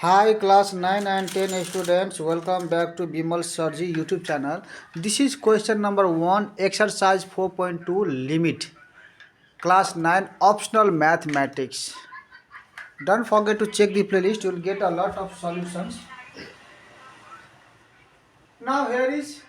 Hi class 9 and 10 students, welcome back to Bimal Sarji YouTube channel. This is question number 1, exercise 4.2, limit. Class 9 optional mathematics. Don't forget to check the playlist, you will get a lot of solutions. Now here is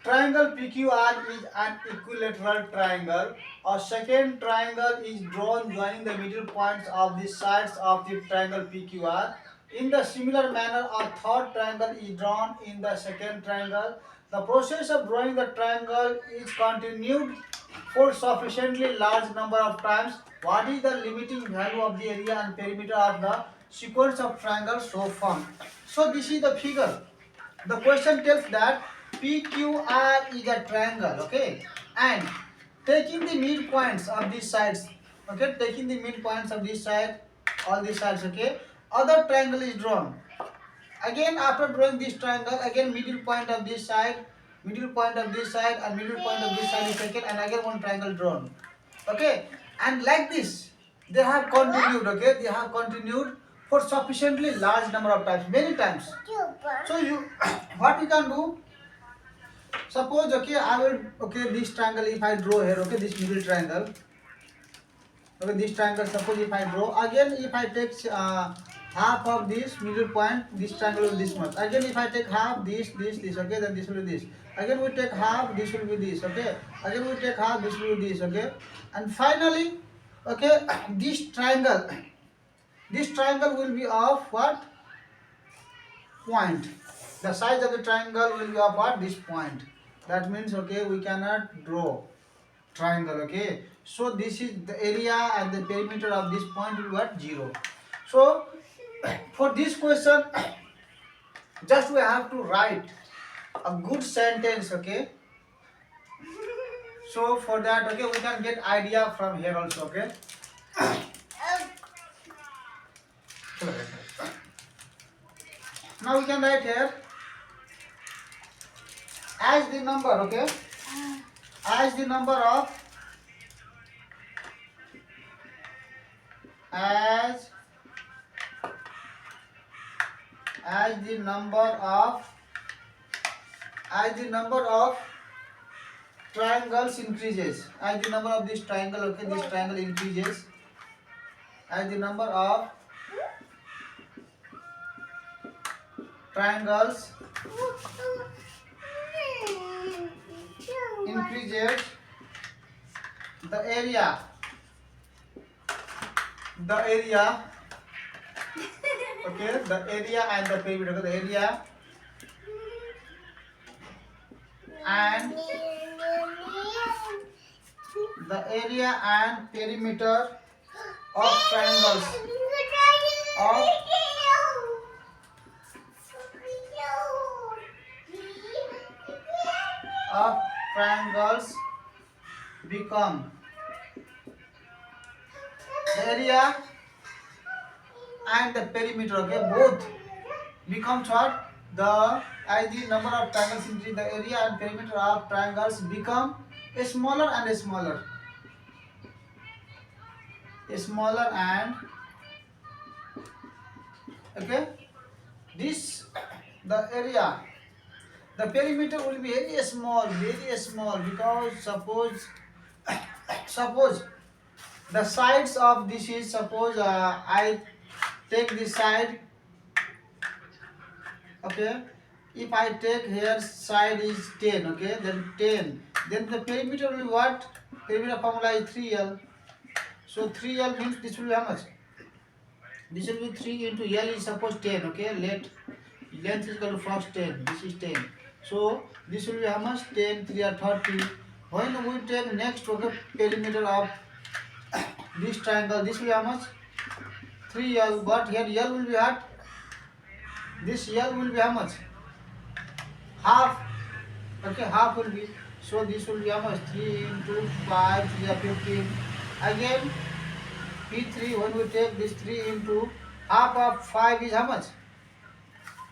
triangle PQR is an equilateral triangle. A second triangle is drawn joining the middle points of the sides of the triangle PQR. In the similar manner, a third triangle is drawn in the second triangle. The process of drawing the triangle is continued for sufficiently large number of times. What is the limiting value of the area and perimeter of the sequence of triangles so formed? So this is the figure. The question tells that PQR is a triangle, okay, and taking the midpoints of these sides, okay, taking the midpoints of this side, all these sides, okay, other triangle is drawn. Again, after drawing this triangle, again middle point of this side, middle point of this side, and middle point of this side is taken, and again one triangle drawn, okay, and like this, they have continued, okay, they have continued for sufficiently large number of times, many times. So you, what you can do? Suppose, okay, I will, okay, this triangle if I draw here, okay, this middle triangle, okay, this triangle. Suppose if I draw again, if I take half of this middle point, this triangle will be this much. Again, if I take half this, okay, then this will be this. Again, we take half, this will be this, okay. Again, we take half, this will be this, okay. And finally, okay, this triangle will be of what? Point. The size of the triangle will be of what? This point. That means, okay, we cannot draw triangle, okay. So this is the area and the perimeter of this point will be what? 0. So for this question, just we have to write a good sentence, okay. So for that, okay, we can get idea from here also, okay. Now we can write here as the number, okay, as the number of as the number of triangles increases, as the number of this triangle, okay, this triangle increases, as the number of triangles increases, the area okay, the area and the perimeter, the area and perimeter of triangles of triangles become, the area and the perimeter, okay, both becomes what? The as the number of triangles increase, the area and perimeter of triangles become smaller and smaller, and okay, this the area, the perimeter will be very small, because suppose the sides of this is, suppose I take this side, okay, if I take here side is 10, okay, then 10, then the perimeter will be what? Perimeter formula is 3L. So 3L means this will be how much? This will be 3 into L is suppose 10, okay, length is equal to first 10, this is 10. So this will be how much? 10, 3 are 30. When we take next, okay, perimeter of this triangle, this will be how much? 3L, but here L will be what? This L will be how much? Half, okay, half will be, so this will be how much? 3 into 5, 3 are 15. Again, P3, when we take this 3 into half of 5 is how much?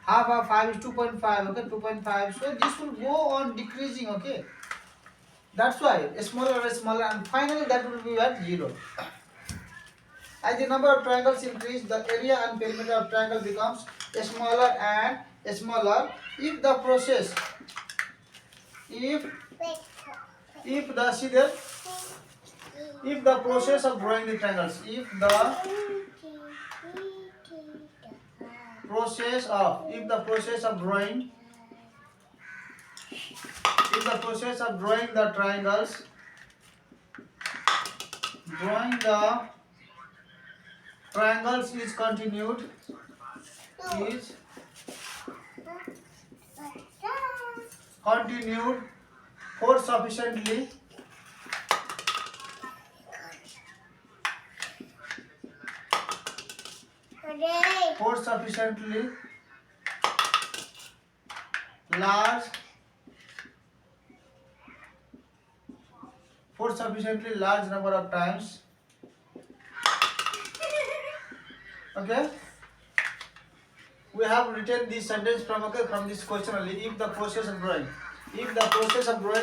Half of 5 is 2.5, okay, 2.5. So this will go on decreasing, okay. That's why smaller and smaller, and finally that will be at 0. As the number of triangles increase, the area and perimeter of triangle becomes smaller and smaller. If the process, if the see there, if the process of drawing the triangles, if the process of drawing, the triangles, is continued, for sufficiently large number of times. Okay, we have written this sentence from this question only. If the process of drawing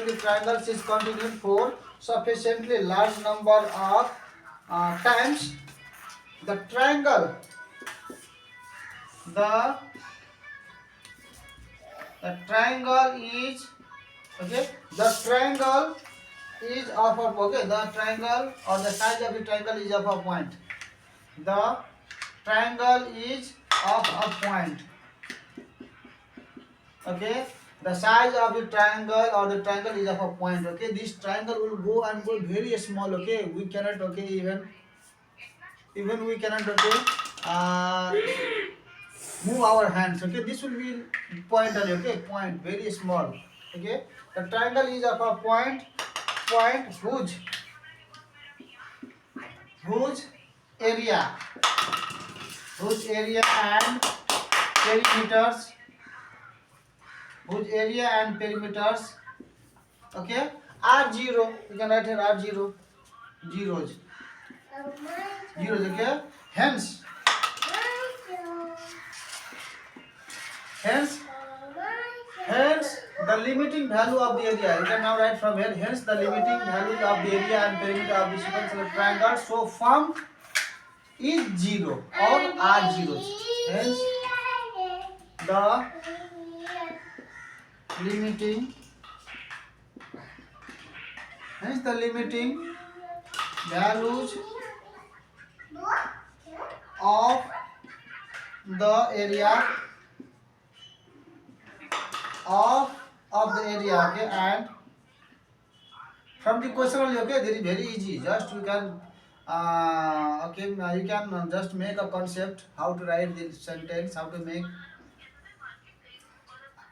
the triangles is continued for sufficiently large number of times, the triangle is the triangle is of a the triangle or the size of the triangle is of a point. The triangle is of a point. Okay, the size of the triangle or the triangle is of a point. Okay, this triangle will go very small. Okay, we cannot even we cannot move our hands. Okay, this will be point only. Okay, point very small. Okay, the triangle is of a point whose area and perimeters okay are 0. You can write here are zeros. Okay, hence the limiting value of the area, you can now write from here, hence the limiting value of the area and perimeter of the sequence of the triangle so formed is 0 or are zeros. Hence the limiting values of the area okay, and from the question only. Okay, there is very easy, just you can you can just make a concept how to write the sentence, how to make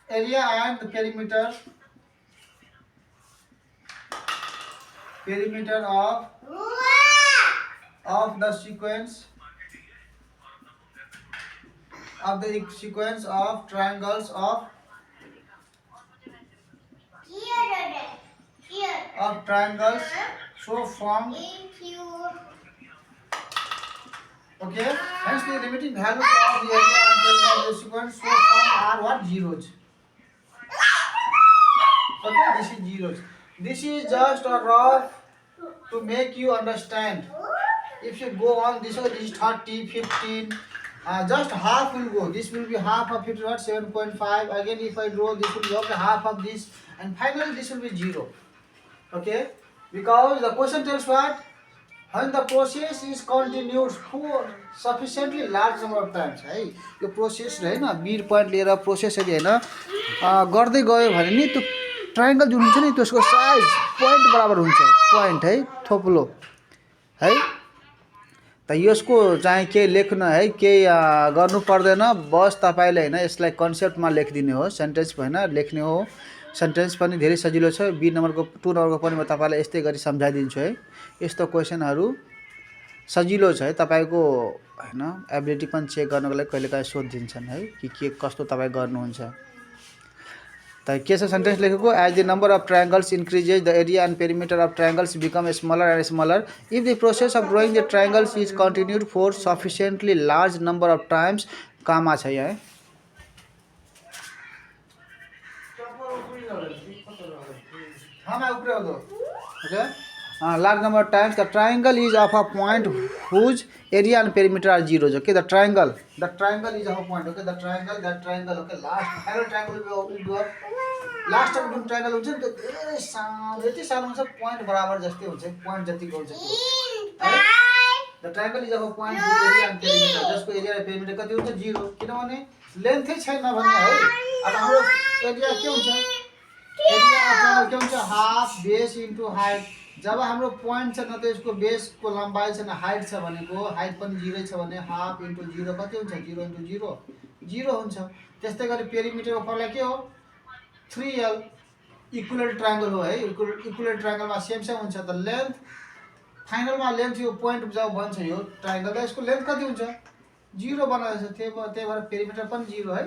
area and the perimeter of the sequence of triangles so formed. Okay, hence the limiting value of the area and perimeter of the sequence so formed are what? Zeros. Okay, this is zeros. This is just a rough to make you understand. If you go on this way, this is 30, 15, just half will go. This will be half of 50, 7.5. Again, if I draw, this will be okay, half of this, and finally this will be 0. Okay, because the question tells what? When the process is continued for sufficiently large number of times. है यो process हैन बीर point लिएर process यदि हैन गर्दै गयो भने नि त्यो triangle जुन हुन्छ नि त्यसको साइज पोइन्ट बराबर हुन्छ पोइन्ट है थोप्लो है त यसको चाहिँ के लेख्न है के गर्नु पर्दैन बस तपाईले हैन यसलाई कन्सेप्टमा लेखिदिने हो सेन्टेन्स हैन लेख्ने हो सेन्टेन्स पनि धेरै सजिलो छ बी नम्बरको 2 नम्बरको पनि म तपाईलाई यस्तै गरी सम्झाइदिन्छु है यस्तो क्वेशनहरु सजिलो छ है तपाईको हैन एबिलिटी पनि चेक गर्नको लागि कहिलेकाहीँ सोधिदिन्छन् है कि के कस्तो तपाई गर्नुहुन्छ त के छ सेन्टेन्स लेखेको as the number of triangles increases the area and perimeter of triangles become smaller and smaller if the process of drawing the triangles is continued for sufficiently large number of times comma छ यहाँ okay large number of times. The triangle is of a point whose area and perimeter are zeros. Okay, the triangle is of a point. Okay, that triangle. Okay, last final triangle will do last time Jun triangle हुन्छ नि त्यो धेरै सानो यति सानो हुन्छ point बराबर जस्तै हुन्छ point जतिको हुन्छ त्यो है the triangle is of a point whose area and perimeter जसको एरिया र पेरिमिटर कति हुन्छ 0 किनभने लेन्थै छैन भने है अब हाम्रो एरिया के हुन्छ एरिया अफ ट्रायंगल के हुन्छ हाफ बेस इन्टु हाइट जब हाम्रो पोइन्ट छ न त यसको बेसको लम्बाइ छ न हाइट छ भनेको हाइट पनि 0 छ भने हाफ इन्टु 0 कति हुन्छ 0 इन्टु 0 0 हुन्छ त्यस्तै गरी पेरिमिटरको फर्मुला के हो 3l इक्विलेटरल ट्रायंगल हो है इक्विलेटरल ट्रायंगल में सेम हुन्छ त लेंथ फाइनल में लेंथ यो पॉइंट जब बन्छ यो ट्रायंगल त यसको लेंथ कति हुन्छ 0 बनाएको छ त्यही भएर पेरिमिटर पनि 0 है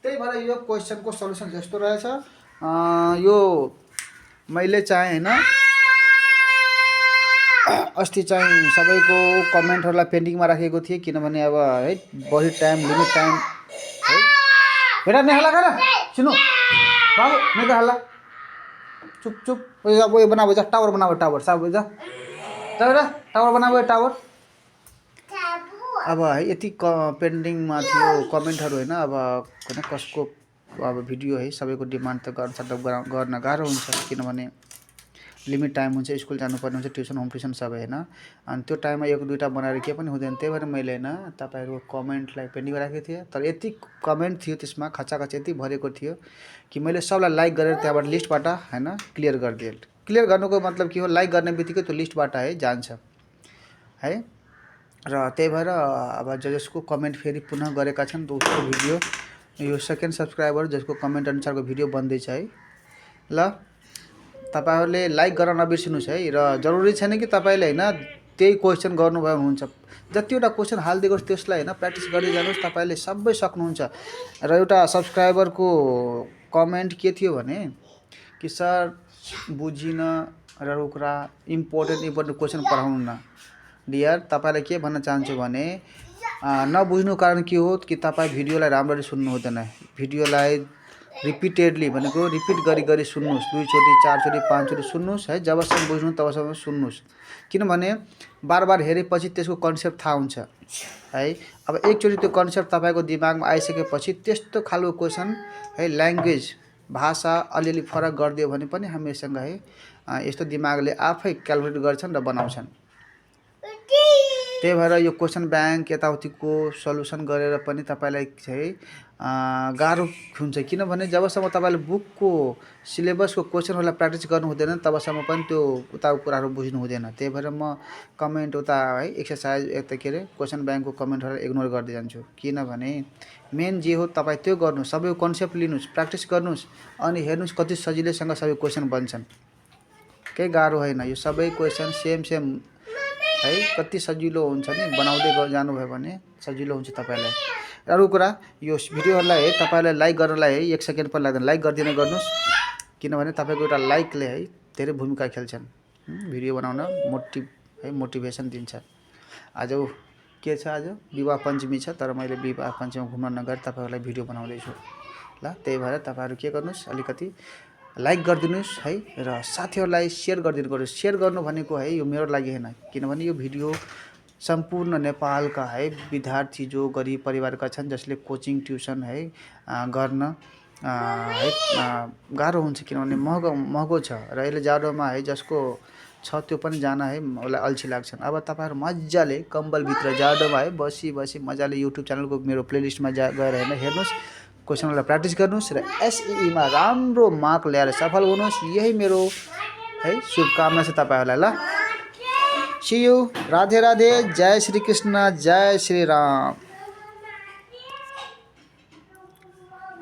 त्यही भएर यो क्वेशन को सल्युसन यस्तो रहेछ यो मैले चाहिँ हैन अस्ति चाहिँ सबैको कमेन्टहरुलाई पेन्डिङमा राखेको थिए किनभने अब है बढी टाइम लिमिट टाइम है बेटा नेहाला गर सुन्नु बाबु नहीं तो हल्ला चुप चुप वो बनाओ जा टावर बनाओ टावर सब जा टावर बनाओ टावर अब है यति पेन्डिङमा थियो कमेन्टहरु हैन अब हैन कसको अब भिडियो है सबैको डिमान्ड त गर्न गाह्रो हुन्छ किनभने लिमिट टाइम हुन्छ स्कुल जानुपर्ने हुन्छ ट्युसन होम ट्युसन सबै हैन अनि त्यो टाइममा एक दुईटा बनाएर के पनि हुँदैन त्यही भएर मैले हैन तपाईहरुको कमेन्टलाई पेन्डिङ राखेको थिएँ तर यति कमेन्ट थियो त्यसमा खचाखच यति भरेको थियो कि मैले सबलाई लाइक गरेर त्यहाँबाट लिस्टबाट हैन क्लियर गरिदिए क्लियर गर्नुको मतलब के हो लाइक गर्ने बित्तिकै त्यो लिस्टबाट है जान्छ है र त्यही भएर अब जसको कमेन्ट फेरि पुनः गरेका छन् दोस्रो भिडियो यो सेकेन्ड सब्स्क्राइबर जसको कमेन्ट अनुसारको भिडियो बन्दैछ है ल तपाईहरुले लाइक गर्न नबिर्सिनुस् है र जरुरी छैन कि तपाईले हैन त्यही क्वेशन गर्नुभयो हुन्छ जतिवटा क्वेशन हाल्दिएको छ त्यसलाई हैन प्र्याक्टिस गर्दै जानुस् तपाईले सबै सक्नुहुन्छ र एउटा सब्स्क्राइबरको कमेन्ट के थियो भने कि सर बुझिन र रुकरा इम्पोर्टेन्ट क्वेशन पढाउनु न डियर तपाईलाई के भन्न चाहन्छु भने नबुझ्नु कारण के हो कि तपाई भिडियोलाई राम्ररी सुन्नु हुँदैन भिडियोलाई रिपिटेडली भनेको रिपिट गरी सुन्नुस् 2 चोटी 4 चोटी 5 चोटी सुन्नुस् है जबसम्म बुझ्नु तबसम्म सुन्नुस् किनभने बार हेरेपछि त्यसको कन्सेप्ट थाहा हुन्छ है अब एकचोटी त्यो कन्सेप्ट तपाईको दिमागमा आइसकेपछि त्यस्तो खालको क्वेशन है ल्याङ्ग्वेज भाषा अलिअलि फरक गर्दियो भने पनि हामीसँग है यस्तो दिमागले आफै क्याल्कुलेट गर्छन् र बनाउँछन् त्यही भएर यो क्वेशन ब्याङ्क यताउतिको सल्युसन गरेर पनि तपाईलाई चाहिँ गाह्रो हुन्छ किनभने जबसम्म तपाईले बुकको सिलेबसको क्वेशनहरुलाई प्र्याक्टिस गर्नु हुँदैन तबसम्म पनि त्यो उताको कुराहरु बुझ्नु हुँदैन त्यही भएर म कमेन्ट उता है एक्सरसाइज यता के रे क्वेशन ब्याङ्कको कमेन्टहरु इग्नोर गर्दै जान्छु किनभने मेन जे हो तपाई त्यो गर्नु सबै कन्सेप्ट लिनुस् प्र्याक्टिस गर्नुस् अनि हेर्नुस् कति सजिलैसँग सबै क्वेशन बन्छन् केही गाह्रो हैन यो सबै क्वेशन सेम है कति सजिलो हुन्छ नि बनाउँदै जानुभयो भने सजिलो हुन्छ तपाईलाई अरु कुरा यो भिडियोहरुलाई है तपाईलाई लाइक गर्नलाई है 1 सेकेन्ड पनि लाग्दैन लाइक गर्दिन गर्नुस् किनभने तपाईको एउटा लाइकले है धेरै भूमिका खेल्छन् भिडियो बनाउन मोटिभेसन दिन्छ आज के छ आज विवाह पञ्चमी छ तर मैले विवाह पञ्चमीमा घुम्न नगएर तपाईहरुलाई भिडियो बनाउँदै छु ल त्यही भएर तपाईहरु के गर्नुस् अलिकति लाइक गरिदिनुस् है र साथीहरुलाई शेयर गरिदिनु गर्नुस् शेयर गर्नु भनेको है यो मेरो लागि हैन किनभने यो भिडियो सम्पूर्ण नेपालका है विद्यार्थी जो गरिब परिवारका छन् जसले कोचिङ ट्युसन है गर्न है गाह्रो हुन्छ किनभने महँगो छ र यसले जाडोमा है जसको छ त्यो पनि जान है मलाई अल्छी लाग्छन् अब तपाईहरु मज्जाले कम्बल भित्र जाडोमा है बसी मज्जाले युट्युब च्यानलको मेरो प्लेलिस्टमा गएर हैन हेर्नुस् क्वेशनहरुलाई प्र्याक्टिस गर्नुस् र एसईई मा राम्रो मार्क ल्याएर सफल हुनुस् यही मेरो है शुभकामना छ तपाईहरुलाई ल सी यू राधे राधे जय श्री कृष्ण जय श्री राम।